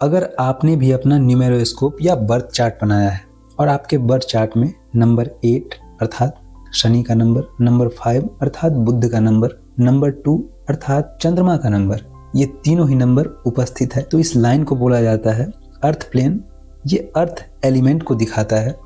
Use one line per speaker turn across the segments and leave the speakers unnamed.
अगर आपने भी अपना न्यूमेरोस्कोप या बर्थ चार्ट बनाया है और आपके बर्थ चार्ट में नंबर 8 अर्थात शनि का नंबर, नंबर 5 अर्थात बुध का नंबर, नंबर 2 अर्थात चंद्रमा का नंबर, ये तीनों ही नंबर उपस्थित है तो इस लाइन को बोला जाता है अर्थ प्लेन। ये अर्थ एलिमेंट को दिखाता है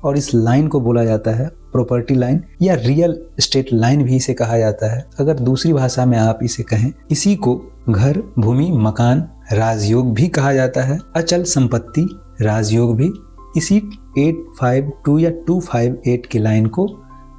और इस लाइन को बोला जाता है प्रॉपर्टी लाइन या रियल एस्टेट लाइन भी इसे कहा जाता है। अगर दूसरी भाषा में आप इसे कहें, इसी को घर, भूमि, मकान, राजयोग भी कहा जाता है। अचल संपत्ति, राजयोग भी इसी 852 या 258 की लाइन को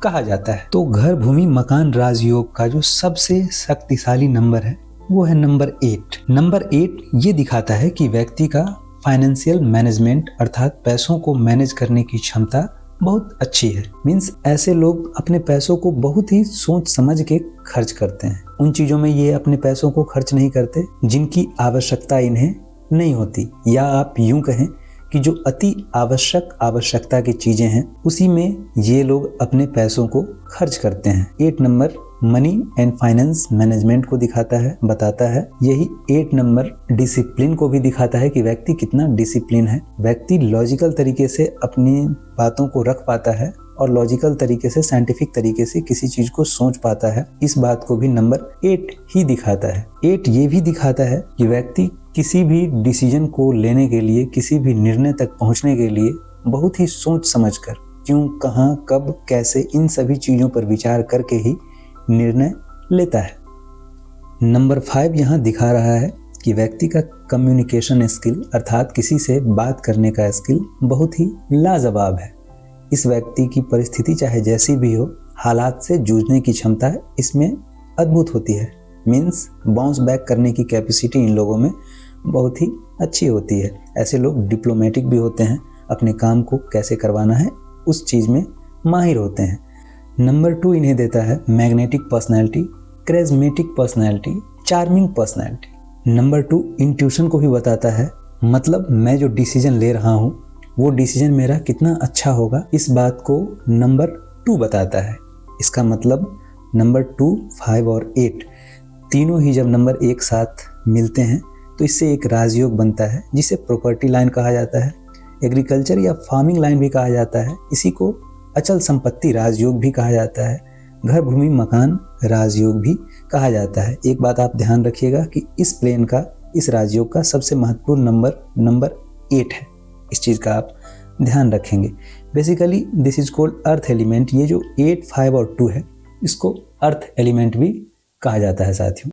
कहा जाता है। तो घर, भूमि, मकान, राजयोग का जो सबसे शक्तिशाली नंबर है वो है नंबर 8। नंबर 8 ये दिखाता है कि व्यक्ति का फाइनेंशियल मैनेजमेंट अर्थात पैसों को मैनेज करने की क्षमता बहुत अच्छी है। मीन्स ऐसे लोग अपने पैसों को बहुत ही सोच समझ के खर्च करते हैं। उन चीजों में ये अपने पैसों को खर्च नहीं करते जिनकी आवश्यकता इन्हें नहीं होती, या आप यूं कहें कि जो अति आवश्यकता की चीजें हैं उसी में ये लोग अपने पैसों को खर्च करते हैं। 8 number money and finance management को दिखाता है, बताता है। यही 8 नंबर डिसिप्लिन को भी दिखाता है कि व्यक्ति कितना डिसिप्लिन है। व्यक्ति लॉजिकल तरीके से अपनी बातों को रख पाता है और लॉजिकल तरीके से, साइंटिफिक तरीके से किसी चीज को सोच पाता है। इस बात को भी नंबर 8 ही दिखाता है। 8 ये भी दिखाता है कि व्यक्ति किसी भी डिसीजन को लेने के लिए, किसी भी निर्णय तक पहुंचने के लिए बहुत ही सोच समझकर, क्यों, कहां, कब, कैसे, इन सभी चीजों पर विचार करके ही निर्णय लेता है। नंबर 5 यहाँ दिखा रहा है कि व्यक्ति का कम्युनिकेशन स्किल अर्थात किसी से बात करने का स्किल बहुत ही लाजवाब है। इस व्यक्ति की परिस्थिति चाहे जैसी भी हो, हालात से जूझने की क्षमता इसमें अद्भुत होती है। मीन्स बाउंस बैक करने की कैपेसिटी इन लोगों में बहुत ही अच्छी होती है। ऐसे लोग डिप्लोमेटिक भी होते हैं, अपने काम को कैसे करवाना है उस चीज़ में माहिर होते हैं। नंबर 2 इन्हें देता है magnetic personality, charismatic personality, charming personality. Number 2 intuition को भी बताता है, मतलब मैं जो डिसीजन ले रहा हूँ वो डिसीजन मेरा कितना अच्छा होगा, इस बात को नंबर 2 बताता है। इसका मतलब नंबर 2, 5 और 8 तीनों ही जब नंबर एक साथ मिलते हैं तो इससे एक राजयोग बनता है जिसे प्रॉपर्टी लाइन कहा जाता है, एग्रीकल्चर या फार्मिंग लाइन भी कहा जाता है। इसी को अचल संपत्ति राजयोग भी कहा जाता है, घर, भूमि, मकान, राजयोग भी कहा जाता है। एक बात आप ध्यान रखिएगा कि इस प्लेन का, इस राजयोग का सबसे महत्वपूर्ण नंबर 8 है। इस चीज़ का आप ध्यान रखेंगे। Basically this is called earth element. ये जो 8, 5 और 2 है इसको अर्थ एलिमेंट भी कहा जाता है साथियों।